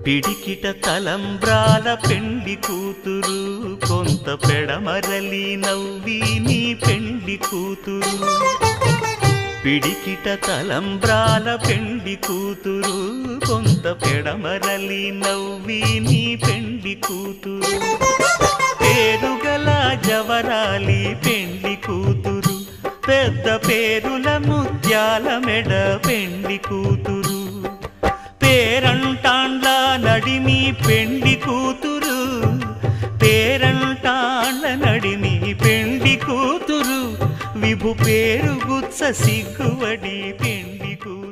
పిడికిట తలంబ్రాల పెండి కూతురు కొంత పెడమరలి నవ్వి నీ పెండి కూతురు పిడికిట తలంబ్రాల పెండి కూతురు కొంత పెడమరలి నవ్వి నీ పెండి కూతురు పేరుగల జవరాలి పెండి కూతురు పెద్ద పేరుల ముత్యాల మెడ పెండి కూతురు పేరంటాండ్ల నడిమి పెండి కూతురు పేరంటాండ్ల నడిమి పెండి కూతురు విభు పేరు గుత్స సిగ్గువడి పెండి కూతురు।